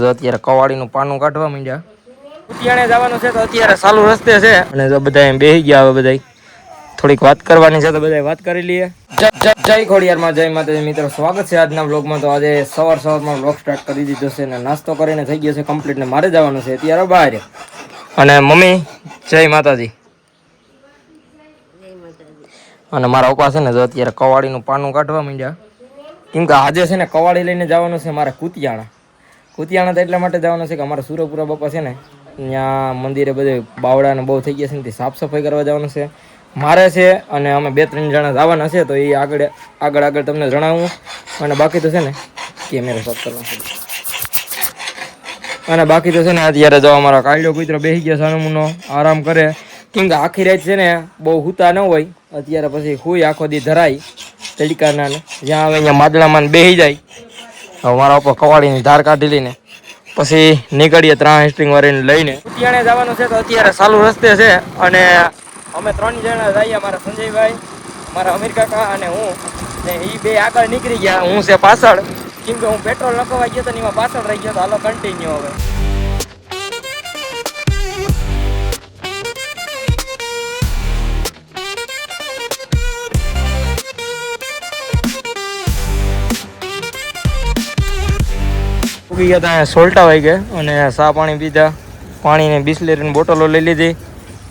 અત્યારે કવાડીનું પાનું કાઢવા માંડ્યા. કુતિયાણે જવાનું છે તો અત્યારે ચાલુ રસ્તે છે અને જો બધા એમ બેસી ગયા. હવે બધા થોડીક વાત કરવાની છે તો બધા વાત કરી લઈએ. જય ખોડિયારમાં, જય માતાજી મિત્રો, સ્વાગત છે આજના વ્લોગમાં. તો આજે સવારમાં વ્લોગ સ્ટાર્ટ કરી દીધો છે અને નાસ્તો કરીને થઈ ગયો છે કમ્પ્લીટ ને મારે જવાનું છે અત્યારે બહાર. અને મમ્મી જય માતાજી. અને મારા પપ્પા છે ને જો અત્યારે કવાડીનું પાનું કાઢવા માંડ્યા. કેમ કે આજે છે ને કવાડી લઈને જવાનું છે મારે કુતિયાણા તો એટલા માટે જવાનું છે કે અમારા સુરપુરા બાપા છે ને ત્યાં મંદિરે બધે બાવડાને બહુ થઈ ગયા છે ને સાફ સફાઈ કરવા જવાનું છે મારે છે. અને અમે 2-3 જણા જવાના છે તો એ આગળ તમને જણાવું. અને બાકી તો છે ને કેમેરા સાફ કરવાનો છે. અને બાકી તો છે ને અત્યારે જો અમારા કાળિયો કુતરો બેસી ગયા સાનુમુનો આરામ કરે. કેમ કે આખી રાત છે ને બહુ હુતા ન હોય. અત્યારે પછી હુઈ આખો દી ધરાય તડકાના જ્યાં આવે અહીંયા માદળામાં બેસી જાય. હવે મારા ઉપર કવાડીની ધાર કાઢી લઈને પછી નીકળીએ 3 સ્ટ્રિંગ વાળીને લઈને. કુતિયાણે જવાનું છે તો અત્યારે ચાલુ રસ્તે છે અને અમે 3 જણા જઈએ. મારા સંજયભાઈ, મારા અમીર કાકા અને હું. ને એ બે આગળ નીકળી ગયા, હું છે પાછળ. કેમ કે હું પેટ્રોલ નખવા ગયો તો એમાં પાછળ રહી ગયો. તો હાલો કન્ટિન્યુ હવે. ગયા ત્યાં સોલ્ટા વાઈ ગયા અને ચા પાણી પીધા. પાણીને બિસ્લેરીની બોટલો લઈ લીધી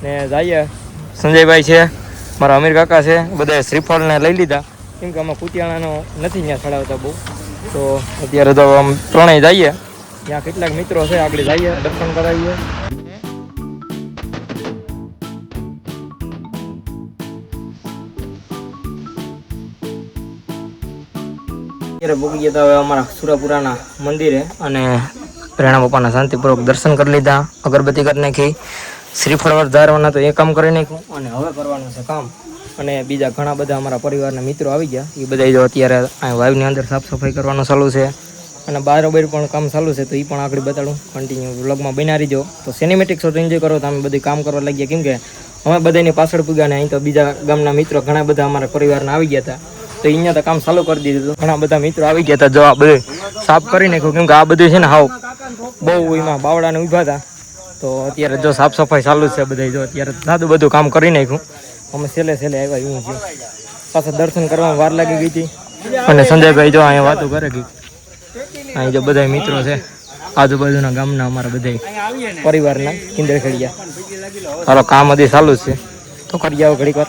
ને જઈએ. સંજયભાઈ છે, મારા અમીર કાકા છે, બધા શ્રીફળને લઈ લીધા. કેમ કે અમે કુતિયાણાનો નથી ત્યાં ચડાવતા બહુ. તો અત્યારે તો આમ ત્રણેય જઈએ. ત્યાં કેટલાક મિત્રો છે, આગળ જઈએ, દર્શન કરાવીએ. અત્યારે ભૂગી ગયા હવે અમારા સુરાપુરાના મંદિરે અને પ્રેરણા બાપાના શાંતિપૂર્વક દર્શન કરી લીધા. અગરબત્તી કરી નાખી. શ્રીફળ ધારવાના તો એ કામ કરી નાખ્યું અને હવે કરવાનું છે કામ. અને બીજા ઘણા બધા અમારા પરિવારના મિત્રો આવી ગયા. એ બધા જો અત્યારે વાવની અંદર સાફ સફાઈ કરવાનું ચાલુ છે અને બારોબાર પણ કામ ચાલુ છે. તો એ પણ આગળ બતાડું. કન્ટિન્યુ વ્લોગમાં બના રહીજો. તો સિનેમેટિક શોટ એન્જોય કરો. તો અમે બધું કામ કરવા લાગ્યા. કેમ કે અમે બધાની પાછળ પૂગ્યા ને અહીં તો બીજા ગામના મિત્રો ઘણા બધા અમારા પરિવારના આવી ગયા હતા. તો અહીંયા તો કામ ચાલુ કરી દીધું. ઘણા બધા મિત્રો આવી ગયા હતા. જો આ બધું સાફ કરી નાખ્યું. કેમ કે આ બધું છે ને હાવ બહુ એમાં બાવડાને ઊભા હતા. તો અત્યારે જો સાફ સફાઈ ચાલુ છે બધા. જો અત્યારે સાદું બધું કામ કરી નાખ્યું. અમે છેલ્લે આવ્યા એવું છે. પાછા દર્શન કરવામાં વાર લાગી ગઈ હતી. અને સંજયભાઈ જો અહીંયા વાતો કરે ગઈ. અહીં જો બધા મિત્રો છે આજુબાજુના ગામના અમારા બધા પરિવારના કિંદરખેડિયા. હાલો કામ હજી ચાલુ જ છે તો કરી આવો ઘડીક વાર.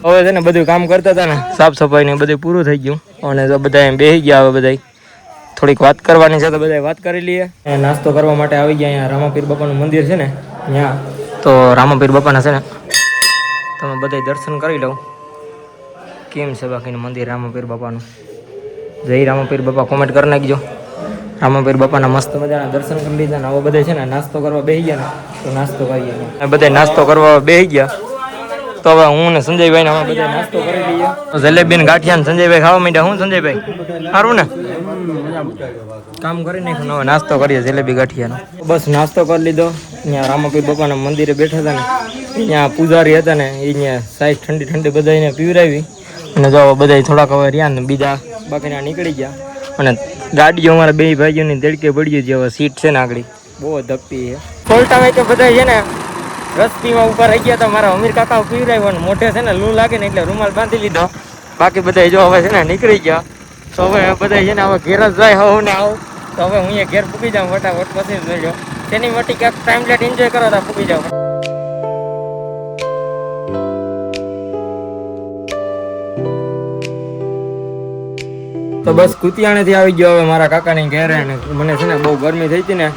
હવે છે ને બધું કામ કરતા હતા ને સાફ સફાઈ ને બધું પૂરું થઈ ગયું. અને જો બધા એમ બેસી ગયા. હવે બધા થોડીક વાત કરવાની છે તો બધા વાત કરી લઈએ. નાસ્તો કરવા માટે આવી ગયા. અહીંયા રામાપીર બાપાનું મંદિર છે ને ત્યાં. તો રામાપીર બાપાના છે ને તમે બધા દર્શન કરી લો. કેમ છે બાકીનું મંદિર રામાપીર બાપાનું? જય રામાપીર બાપા કોમેન્ટ કરી નાખજો. રામાપીર બાપાના મસ્ત મજાના દર્શન કરી લીધા ને હવે બધા છે ને નાસ્તો કરવા બેસી ગયા ને તો નાસ્તો કરીએ. બધા નાસ્તો કરવા બેસી ગયા. તો હવે હું ને સંજયભાઈ ને બધા નાસ્તો કરી લઈએ. જલેબી ને ગાંઠિયા ને સંજયભાઈ ખાવા માંડ્યા. હું સંજયભાઈ સારું ને કામ કરી નાખ્યું. હવે નાસ્તો કરીએ જલેબી ગાંઠિયાનો. બસ નાસ્તો કરી લીધો. અહીંયા રામાપીર બાપાના મંદિરે બેઠા હતા ને ત્યાં પૂજારી હતા ને અહીંયા સાઈઝ ઠંડી બધાને પીવરાવી. અને જો બધા થોડાક હવે રહ્યા ને બીજા બાકીના નીકળી ગયા. અને ગાડીઓ અમારા બે ભાઈઓની દેડકે પડી ગઈ. હવે સીટ છે ને આગળ બહુ ધકતી છે. ફોલ્ટા તો બધા છે ને રસ્તીમાં ઉપર રહી ગયા હતા. મારા અમીર કાકા પીવરાવ્યો ને મોઢે છે ને લૂ લાગે ને એટલે રૂમાલ બાંધી લીધો. બાકી બધા જો હવે છે ને નીકળી ગયા. તો હવે બધા છે ને હવે ઘેર જ જાય હવે ને આવું. તો હવે હું અહીંયા ઘેર પૂકી જાઉં ફટાફટ. પછી જોઈજો તેની માટે ક્યાંક ટાઈમ લેટ એન્જોય કરો તો પૂકી જાઉં. તો બસ કુતિયાણેથી આવી ગયો હવે મારા કાકાની ઘેરે. ને મને છે ને બહુ ગરમી થઈ હતી ને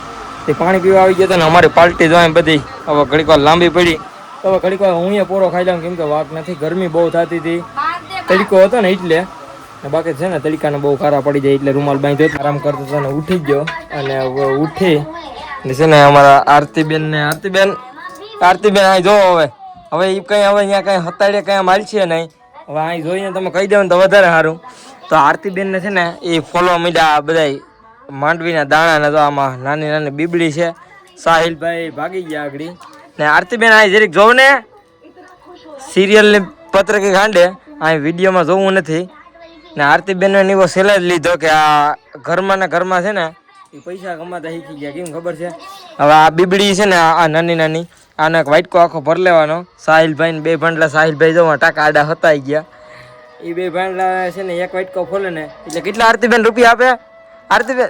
તે પાણી પીવા આવી ગયા હતા ને અમારી પાર્ટી જોઈ બધી. હવે ઘડીક વાર લાંબી પડી તો હવે ઘડીક વાર હું અહીંયા પોરો ખાઈ લઉં. કેમ કે વાક નથી, ગરમી બહુ થતી હતી, તડકો હતો ને એટલે. બાકી છે ને તડકાને બહુ ખારા પડી જાય એટલે રૂમાલ બાંધ્યો આરામ કરતો હતો ને ઉઠી ગયો. અને હવે ઉઠી છે ને અમારા આરતીબેન અહીં જો હવે એ કઈ હવે અહીંયા કઈ હતાડે કઈ માલ છે નહીં. હવે અહીં જોઈને તમે કહી દો ને તો વધારે સારું. તો આરતીબેન ને છે ને એ ફોલો મીડા બધા માંડવીના દાણા ને તો આમાં નાની નાની બીબડી છે. સાહિલભાઈ ભાગી ગયા આગળ ને આરતીબેન આ જરીક જોવ ને સિરિયલની પત્રકે ગાંડે આ વિડીયોમાં જોવું નથી ને આરતીબેન એવો સેલા જ લીધો કે આ ઘરમાં ને ઘરમાં છે ને એ પૈસા કમાતા શીખી ગયા. કેમ ખબર છે? હવે આ બીબડી છે ને આ નાની નાની આને વાઇટકો આખો ભર લેવાનો. સાહિલભાઈ ને 2 ભાંડલા સાહિલભાઈ જો ટાકા આડા હતાઈ ગયા. એ 2 ભાંડલા છે ને એક વાઇટકો ખોલે ને એટલે કેટલા આરતીબેન રૂપિયા આપે? આરતીબેન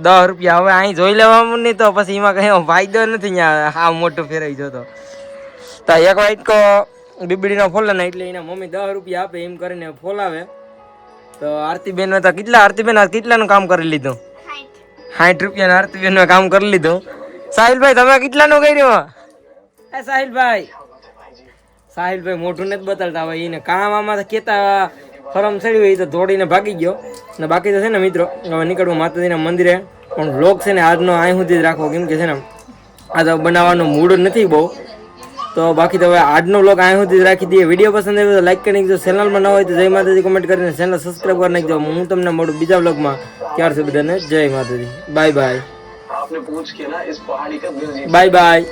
10 રૂપિયા. હવે અહીં જોઈ લેવાનું નહીં તો પછી એમાં કઈ ફાયદો નથી. હા મોટું ફેરવી જતો તો એક વાઇટકો બીબડીનો ફોલે ને એટલે એના મમ્મી 10 રૂપિયા આપે એમ કરીને ફોલાવે. તો આરતીબેન તો કેટલા આરતીબેન કેટલાનું કામ કરી લીધું? 60 રૂપિયાનું આરતીબેન કામ કરી લીધું. સાહિલભાઈ તમે કેટલાનું કર્યું? સાહિલભાઈ મોઢું નથી બતાડતા. હવે એને કામ આમાં કેતા ફરમ ચડ્યું એ તો દોડીને ભાગી ગયો ને. બાકી તો છે ને મિત્રો હવે નીકળવું માતાજીના મંદિરે. પણ વ્લોગ છે ને આજનો અહીં સુધી જ રાખવો કેમ કે છે ને આ તો બનાવવાનું મૂડ નથી બહુ. તો બાકી તો હવે આજનો વ્લોગ અહીં સુધી જ રાખી દઈએ. વિડીયો પસંદ આવ્યો તો લાઈક કરી નાખજો. ચેનલમાં ન હોય તો જય માતાજી કમેન્ટ કરીને ચેનલ સબસ્ક્રાઈબ કરી નાખજો. હું તમને મળું બીજા વ્લોગમાં. ત્યાર સુધી બધાને જય માતાજી. Bye bye. Bye bye.